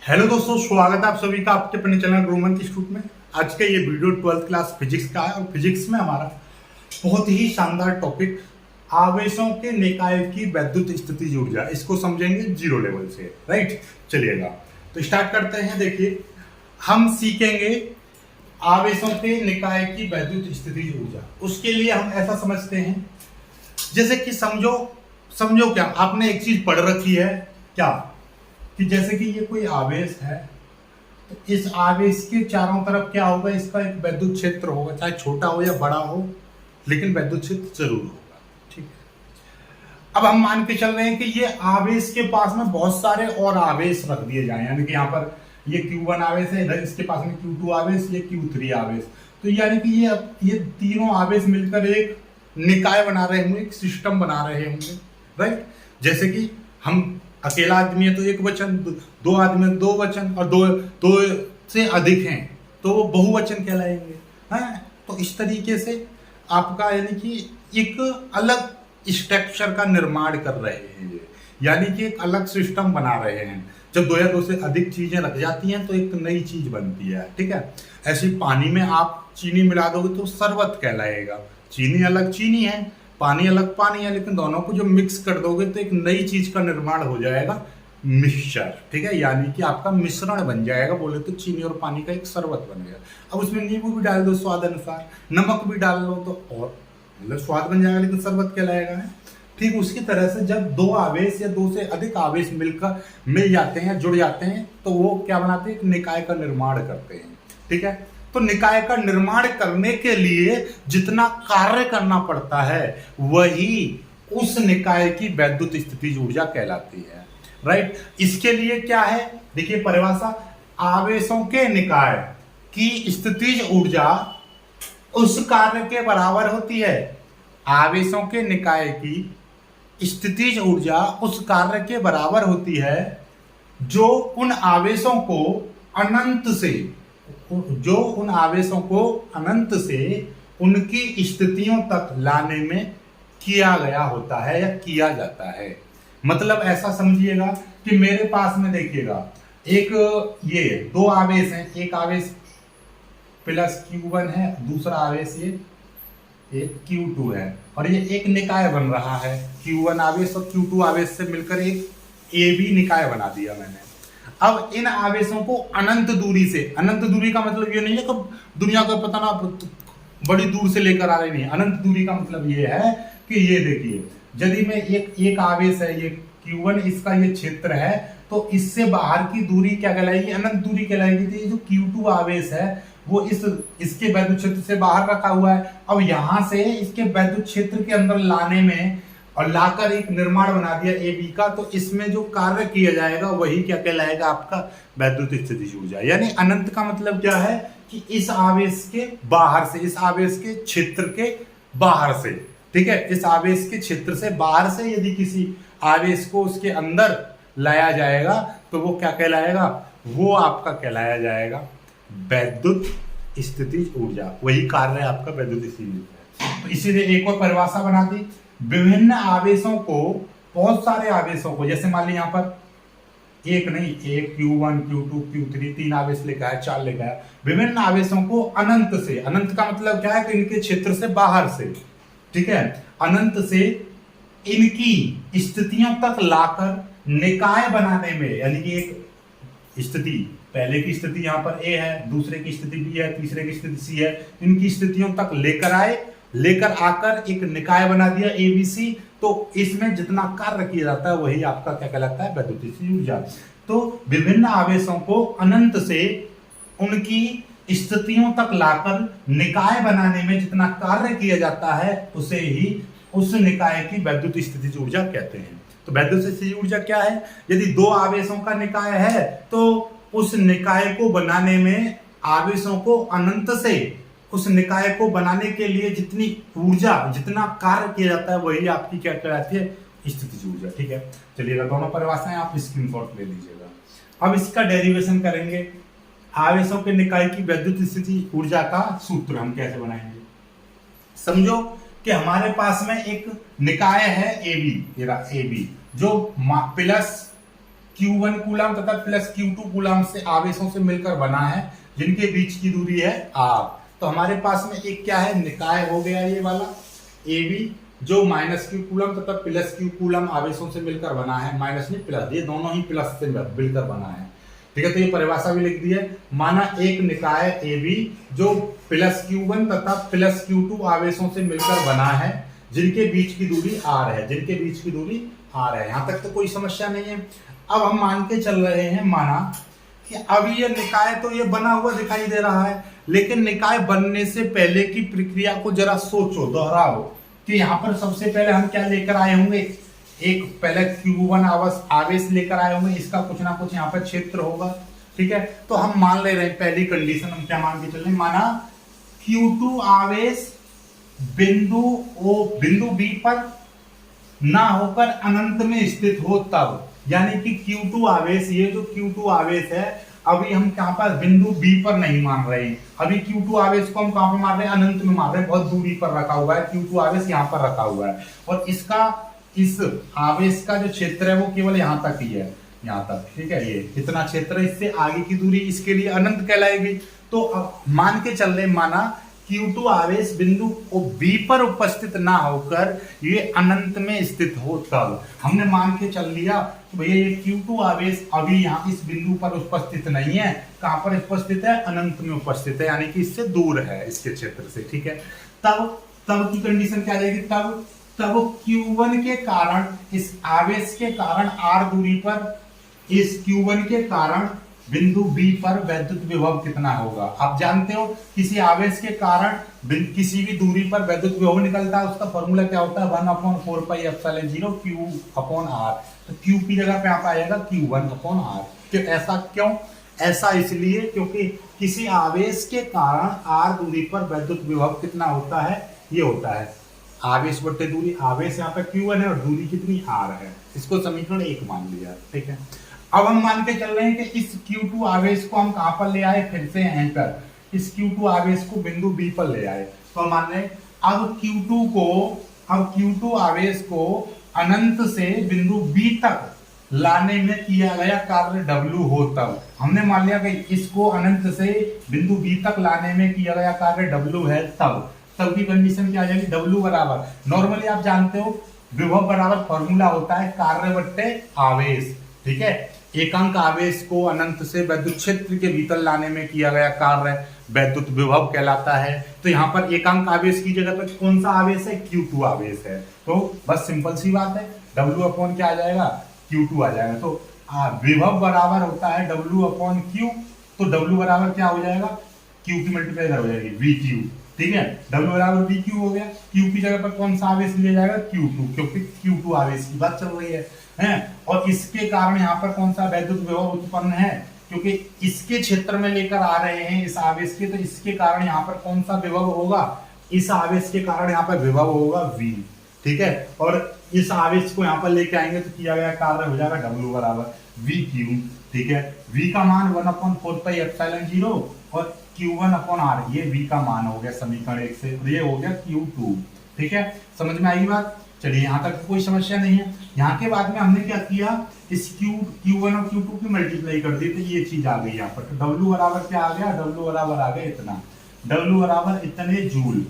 Hello दोस्तों, स्वागत है आप सभी का आपके अपने चैनल ग्रोमन इंस्टीट्यूट में। आज का ये वीडियो 12th क्लास फिजिक्स का है और फिजिक्स में हमारा बहुत ही शानदार टॉपिक आवेशों के निकाय की वैद्युत स्थितिज ऊर्जा, इसको समझेंगे जीरो लेवल से। राइट, चलिएगा तो स्टार्ट करते हैं। देखिए, हम सीखेंगे आवेशों के निकाय की वैद्युत स्थितिज ऊर्जा। उसके लिए हम ऐसा समझते हैं, जैसे कि समझो क्या आपने एक चीज पढ़ रखी है क्या, कि जैसे कि ये कोई आवेश है, तो इस आवेश के चारों तरफ क्या होगा, इसका एक वैद्युत क्षेत्र होगा, चाहे छोटा हो या बड़ा हो, लेकिन वैद्युत क्षेत्र जरूर होगा। ठीक है, अब हम मान के चल रहे हैं कि ये आवेश के पास में बहुत सारे और आवेश रख दिए जाए, यानी कि यहाँ पर ये Q1 आवेश है, इधर इसके पास में Q2 आवेश, ये Q3 आवेश, तो यानी कि ये तीनों आवेश मिलकर एक निकाय बना रहे होंगे, एक सिस्टम बना रहे होंगे। राइट, जैसे कि हम अकेला आदमी है तो एक वचन, दो आदमी दो वचन, और दो से अधिक हैं तो वो बहुवचन कहलाएंगे। हैं, तो इस तरीके से आपका यानी कि एक अलग स्ट्रक्चर का निर्माण कर रहे हैं ये, यानी कि एक अलग सिस्टम बना रहे हैं। जब दो या दो से अधिक चीजें लग जाती हैं तो एक नई चीज बनती है। ठीक है, ऐसी पानी में आप चीनी मिला दोगे तो शरबत कहलाएगा। चीनी अलग चीनी है, पानी अलग पानी है, लेकिन दोनों को जो मिक्स कर दोगे तो एक नई चीज का निर्माण हो जाएगा, मिक्सचर। ठीक है, यानी कि आपका मिश्रण बन जाएगा। बोले तो चीनी और पानी का एक शरबत बन गया। अब उसमें नींबू भी डाल दो स्वाद अनुसार, नमक भी डाल लो तो और मतलब स्वाद बन जाएगा, लेकिन शरबत कहलाएगा। है ठीक उसी तरह से जब दो आवेश या दो से अधिक आवेश मिल जाते हैं, जुड़ जाते हैं, तो वो क्या बनाते हैं, एक निकाय का निर्माण करते हैं। ठीक है, तो निकाय का निर्माण करने के लिए जितना कार्य करना पड़ता है वही उस निकाय की वैद्युत स्थितिज ऊर्जा कहलाती है। राइट, इसके लिए क्या है, देखिए परिभाषा, आवेशों के निकाय की स्थितिज ऊर्जा उस कार्य के बराबर होती है। आवेशों के निकाय की स्थितिज ऊर्जा उस कार्य के बराबर होती है जो उन आवेशों को अनंत से उनकी स्थितियों तक लाने में किया गया होता है या किया जाता है। मतलब ऐसा समझिएगा कि मेरे पास में देखिएगा, एक ये दो आवेश हैं, एक आवेश प्लस Q1 है, दूसरा आवेश ये एक Q2 है, और ये एक निकाय बन रहा है। Q1 आवेश और Q2 आवेश से मिलकर एक AB निकाय बना दिया मैंने। अब इन आवेशों को अनंत दूरी से, अनंत दूरी का मतलब ये नहीं है कि दुनिया को पता ना बड़ी दूर से लेकर आ रहे नहीं। अनंत दूरी का मतलब ये है कि ये देखिए, यदि मैं एक आवेश है ये Q1, इसका ये क्षेत्र है, तो इससे बाहर की दूरी क्या कहलाएगी, अनंत दूरी कहलाएगी। तो ये जो Q2 आवेश है वो इसके वैद्युत क्षेत्र से बाहर रखा हुआ है। अब यहां से इसके वैद्युत क्षेत्र के अंदर लाने में और लाकर एक निर्माण बना दिया AB का, तो इसमें जो कार्य किया जाएगा वही क्या कहलाएगा, आपका वैद्युत स्थितिज ऊर्जा। यानी अनंत का मतलब क्या है कि इस आवेश के बाहर से, इस आवेश के क्षेत्र के बाहर से, ठीक है, इस आवेश के क्षेत्र से बाहर से यदि किसी आवेश को उसके अंदर लाया जाएगा तो वो क्या कहलाएगा, वो आपका कहलाया जाएगा वैद्युत स्थितिज ऊर्जा। वही कार्य है आपका वैद्युत स्थितिज ऊर्जा। तो इसीलिए एक और परिभाषा बना दी, विभिन्न आवेशों को, बहुत सारे आवेशों को, जैसे मान लीजिए यहाँ पर एक नहीं, एक Q1 Q2 Q3 तीन आवेश लिखा है, चार लिखा है, विभिन्न आवेशों को अनंत से, अनंत का मतलब क्या है कि इनके क्षेत्र से बाहर से, ठीक है, अनंत से इनकी स्थितियों तक लाकर निकाय बनाने में, यानी कि एक स्थिति, पहले की स्थिति यहाँ पर A है, दूसरे की स्थिति B है, तीसरे की स्थिति C है, इनकी स्थितियों तक लेकर आकर एक निकाय बना दिया ABC। तो इसमें जितना कार्य किया जाता है वही आपका क्या कहलाता है, वैद्युत स्थितिज ऊर्जा। तो विभिन्न आवेशों को अनंत से उनकी स्थितियों तक लाकर निकाय बनाने में जितना कार्य किया जाता है उसे ही उस निकाय की वैद्युत स्थितिज ऊर्जा कहते हैं। तो वैद्युत स्थितिज ऊर्जा क्या है, यदि दो आवेशों का निकाय है तो उस निकाय को बनाने में आवेशों को अनंत से उस निकाय को बनाने के लिए जितनी ऊर्जा, जितना कार्य किया जाता है वही आपकी क्या कहलाती है, स्थितिज ऊर्जा। ठीक है, चलिएगा दोनों परिभाषाएं आप स्क्रीनशॉट ले लीजिएगा। अब इसका डेरिवेशन करेंगे, आवेशों के निकाय की वैद्युत स्थितिज ऊर्जा का सूत्र हम कैसे बनाएंगे। समझो कि हमारे पास में एक निकाय है AB, जो प्लस Q1 कूलम तथा प्लस Q2 कूलम से आवेशों से मिलकर बना है, जिनके बीच की दूरी है R। तो हमारे पास में एक क्या है, निकाय हो गया ये वाला AB, जो माइनस Q कूलम तथा प्लस Q कूलम आवेशों से मिलकर बना है, माइनस नहीं प्लस, ये दोनों ही प्लस से मिलकर बना है। ठीक है, तो ये परिभाषा भी लिख दी है। माना एक निकाय AB जो प्लस Q1 तथा प्लस Q2 आवेशों से मिलकर बना है, जिनके बीच की दूरी R है, जिनके बीच की दूरी R है। यहां तक तो कोई समस्या नहीं है। अब हम मान के चल रहे हैं, माना कि अब ये निकाय तो ये बना हुआ दिखाई दे रहा है, लेकिन निकाय बनने से पहले की प्रक्रिया को जरा सोचो, दोहराओ कि यहाँ पर सबसे पहले हम क्या लेकर आए होंगे, एक पहले Q1 आवेश लेकर आए होंगे, इसका कुछ ना कुछ यहाँ पर क्षेत्र होगा। ठीक है, तो हम मान ले रहे हैं, पहली कंडीशन हम क्या मान के चल रहे हैं, माना Q2 आवेश बिंदु B पर ना होकर अनंत में स्थित हो तब, यानी कि Q2 आवेश, ये जो Q2 आवेश है अभी हम कहां पर बिंदु B पर नहीं मान रहे हैं, अभी Q2 आवेश को हम कहां पर मार रहे हैं, अनंत में मार रहे हैं, बहुत दूरी पर रखा हुआ है Q2 आवेश, यहां पर रखा हुआ है, और इसका इस आवेश का जो क्षेत्र है वो केवल यहां तक ही है, यहां तक। ठीक है, ये इतना क्षेत्र, इससे आगे की दूरी इसके लिए अनंत कहलाएगी। तो अब मान के चल रहे, माना Q2 आवेश बिंदु B पर उपस्थित ना होकर ये अनंत में स्थित हो तब, हमने मान के चल लिया कि भैया ये Q2 आवेश अभी यहाँ इस बिंदु पर उपस्थित नहीं है, कहां पर उपस्थित है, अनंत में उपस्थित है, यानी कि इससे दूर है, इसके क्षेत्र से। ठीक है, तब की कंडीशन क्या रहेगी, तब Q1 के कारण, इस आवेश के कारण R दूरी पर, इस Q1 के कारण बिंदु B पर वैद्युत विभव कितना होगा। आप जानते हो किसी आवेश के कारण किसी भी दूरी पर वैद्युत विभव निकलता है, उसका फॉर्मूला क्या होता है, 1/4πε0 Q/R। तो Q की जगह पे आप आएगा Q1/R। कि ऐसा क्यों, ऐसा इसलिए क्योंकि किसी आवेश के कारण R दूरी पर वैद्युत विभव कितना होता है, ये होता है आवेश बट्टे दूरी। आवेश यहाँ पे Q1 है और दूरी कितनी R है, इसको समीकरण 1 मान लिया। ठीक है, अब हम मान के चल रहे हैं कि इस Q2 आवेश को हम कहां पर ले आए, फिर से एंकर, इस Q2 आवेश को बिंदु B पर ले आए। तो हम मान रहे हैं अब Q2 आवेश को अनंत से बिंदु B तक लाने में किया गया कार्य W हो तब, हमने मान लिया कि इसको अनंत से बिंदु B तक लाने में किया गया कार्य W है, तब की कंडीशन क्या आ जाएगी, W बराबर, नॉर्मली आप जानते हो विभव बराबर फॉर्मूला होता है कार्य बट्टे आवेश। ठीक है, एकांक आवेश को अनंत से वैद्युत क्षेत्र के भीतर लाने में किया गया कार्य वैद्युत विभव कहलाता है। तो यहाँ पर एकांक आवेश की जगह पर कौन सा आवेश है, Q2 आवेश है। तो बस सिंपल सी बात है, W अपॉन क्या आ जाएगा, Q2 आ जाएगा। तो विभव बराबर होता है W अपॉन Q, तो W बराबर क्या हो जाएगा, Q की मल्टीप्लाई हो जाएगी VQ। ठीक है, W बराबर VQ हो गया, Q की जगह पर कौन सा आवेश लिया जाएगा, Q2, क्योंकि Q2 आवेश की बात चल रही है। और इसके कारण यहाँ पर कौन सा वैद्युत विभव उत्पन्न है, क्योंकि इसके क्षेत्र में लेकर आ रहे हैं इस आवेश के, तो इसके कारण यहाँ पर कौन सा विभव होगा, इस आवेश के कारण यहाँ पर विभव होगा V। ठीक है, और इस आवेश को यहाँ पर लेके आएंगे तो किया गया कार्य हो जाएगा W बराबर VQ। ठीक है, V का मान 1/4πε0 और Q1/R, ये V का मान हो गया समीकरण 1 से, ये हो गया Q2। ठीक है, समझ में आएगी बात। चलिए यहाँ तक कोई समस्या नहीं है। यहाँ के बाद में हमने क्या किया, इस Q1 और Q2 की मल्टीप्लाई कर दी, तो ये चीज आ गई यहाँ पर। तो W बराबर क्या आ गया, W बराबर आ गया इतना, W बराबर इतने जूल।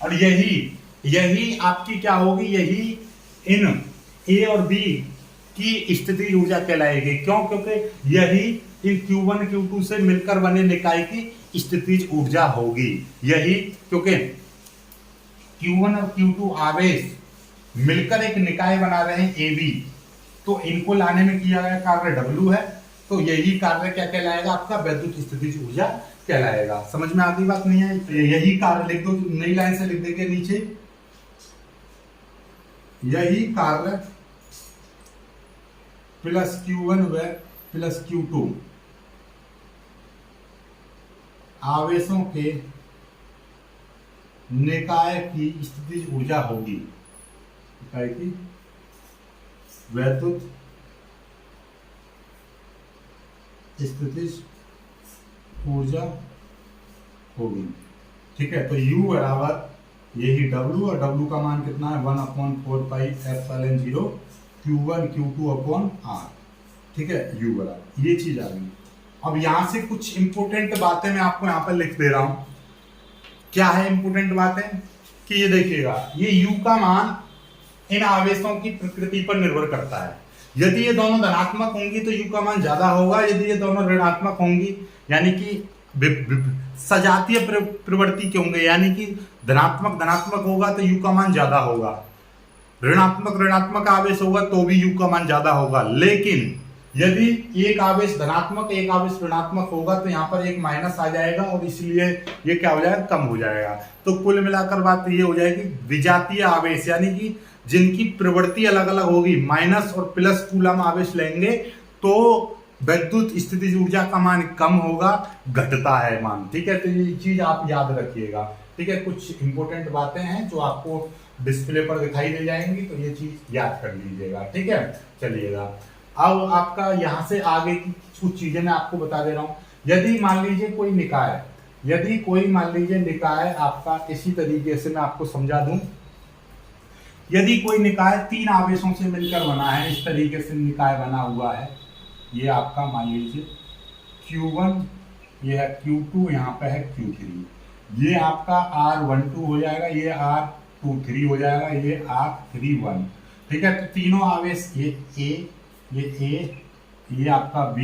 और यही आपकी क्या होगी, यही इन A और B की स्थिति ऊर्जा कहलाएगी। क्यों, क्योंकि यही इन Q1 Q2 से मिलकर बने निकाय की स्थितिज ऊर्जा होगी। यही क्योंकि Q1 और Q2 आवेश मिलकर एक निकाय बना रहे हैं AB, तो इनको लाने में किया गया कार्य W है, तो यही कार्य क्या कहलाएगा, आपका वैद्युत स्थितिज ऊर्जा कहलाएगा। समझ में आती बात नहीं है, तो यही कार्य लिख दो, नई लाइन से लिख देंगे नीचे, यही कार्य प्लस Q1 व प्लस Q2 आवेशों के निकाय की स्थितिज ऊर्जा होगी, की वैद्युत स्थितिज ऊर्जा होगी। ठीक है, तो U बराबर यही W, और W का मान कितना है, 1/4πε0 Q1 Q2/R। ठीक है, u बराबर, ये चीज आ गई। अब यहां से कुछ इंपोर्टेंट बातें मैं आपको यहां पर लिख दे रहा हूं। क्या है इंपोर्टेंट बातें कि ये देखिएगा, ये u का मान इन आवेशों की प्रकृति पर निर्भर करता है। यदि ये दोनों धनात्मक होंगी तो u का मान ज्यादा होगा, यदि ये दोनों ऋणात्मक होंगी यानी कि सजातीय प्रवृत्ति के होंगे, यानी कि धनात्मक धनात्मक होगा तो u का मान ज्यादा होगा, ऋणात्मक ऋणात्मक आवेश होगा तो भी u का मान ज्यादा होगा। लेकिन यदि एक आवेश धनात्मक एक आवेश ऋणात्मक होगा तो यहाँ पर एक माइनस आ जाएगा और इसलिए ये क्या हो जाएगा, कम हो जाएगा। तो कुल मिलाकर बात ये हो जाएगी, विजातीय आवेश यानी कि जिनकी प्रवृत्ति अलग अलग होगी, माइनस और प्लस कूलम आवेश लेंगे तो विद्युत स्थितिज ऊर्जा का मान कम होगा, घटता है मान। ठीक है, तो ये चीज आप याद रखिएगा। ठीक है, कुछ इंपॉर्टेंट बातें हैं जो आपको डिस्प्ले पर दिखाई दे जाएंगी, तो ये चीज याद कर लीजिएगा। ठीक है, चलिएगा अब आपका यहां से आगे की कुछ चीजें मैं आपको बता दे रहा हूं। यदि मान लीजिए कोई निकाय, यदि कोई मान लीजिए निकाय आपका इसी तरीके से मैं आपको समझा दूं, यदि कोई निकाय तीन आवेशों से मिलकर बना है, इस तरीके से निकाय बना हुआ है, ये आपका मान लीजिए Q1, ये है Q2, यहाँ पे है Q3, ये आपका R12 हो जाएगा, ये R23 हो जाएगा, ये R31। ठीक है, तो तीनों आवेश, ये A, ये आपका B,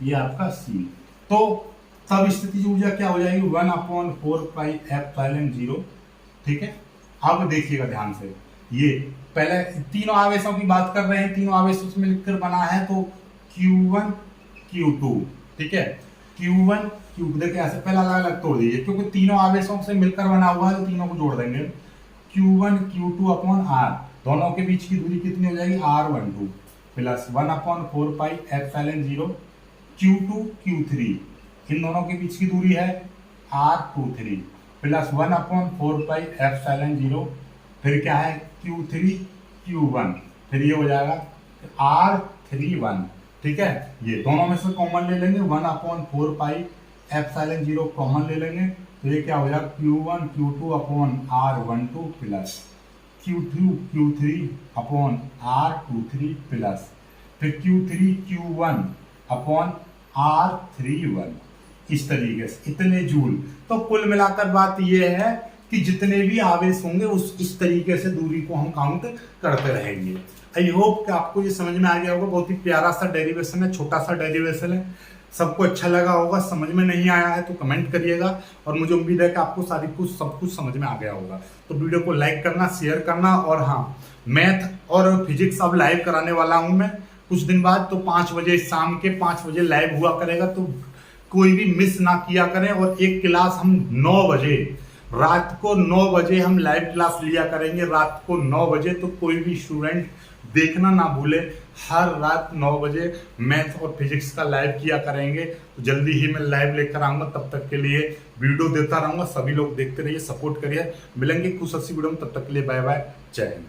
ये आपका C। तो तब स्थितिज ऊर्जा क्या हो जाएगी, 1/4πε0। ठीक है, अब देखिएगा ध्यान से, ये पहले तीनों आवेशों की बात कर रहे हैं, तीनों आवेश उसमें लिखकर बना है, तो Q1 Q2। ठीक है, Q1 Q2 देखिए ऐसे पहला अलग अलग तोड़ दीजिए क्योंकि तीनों आवेशों से मिलकर बना हुआ है, तो तीनों को जोड़ देंगे। Q1 Q2 अपॉन R, दोनों के बीच की दूरी कितनी हो जाएगी, R12 प्लस 1/4πε0 Q2 Q3, इन दोनों के बीच की दूरी है R23 प्लस 1/4πε0, फिर क्या है Q3 Q1, फिर ये हो जाएगा R31। ठीक है, ये दोनों में से कॉमन ले लेंगे, 1/4πε0 कॉमन ले लेंगे, तो ये क्या हो जाएगा Q1 Q2 upon R12 plus Q2 Q3 upon R23 plus फिर Q3 Q1 अपॉन R31, इस तरीके से इतने जूल। तो कुल मिलाकर बात यह है कि जितने भी आवेश होंगे उस इस तरीके से दूरी को हम काउंट करते रहेंगे। आई होप कि आपको ये समझ में आ गया होगा। बहुत ही प्यारा सा डेरिवेशन है, छोटा सा डेरिवेशन है, सबको अच्छा लगा होगा। समझ में नहीं आया है तो कमेंट करिएगा, और मुझे उम्मीद है कि आपको सब कुछ समझ में आ गया होगा। तो वीडियो को लाइक करना, शेयर करना, और हाँ, मैथ और फिजिक्स अब लाइव कराने वाला हूँ मैं कुछ दिन बाद, तो 5 बजे, शाम के 5 बजे लाइव हुआ करेगा, तो कोई भी मिस ना किया करें। और एक क्लास हम 9 बजे, रात को 9 बजे हम लाइव क्लास लिया करेंगे, रात को 9 बजे, तो कोई भी स्टूडेंट देखना ना भूले। हर रात 9 बजे मैथ और फिजिक्स का लाइव किया करेंगे, तो जल्दी ही मैं लाइव लेकर आऊंगा। तब तक के लिए वीडियो देता रहूंगा, सभी लोग देखते रहिए, सपोर्ट करिए। मिलेंगे कुछ अच्छी वीडियो में, तब तक के लिए बाय बाय, जय हिंद।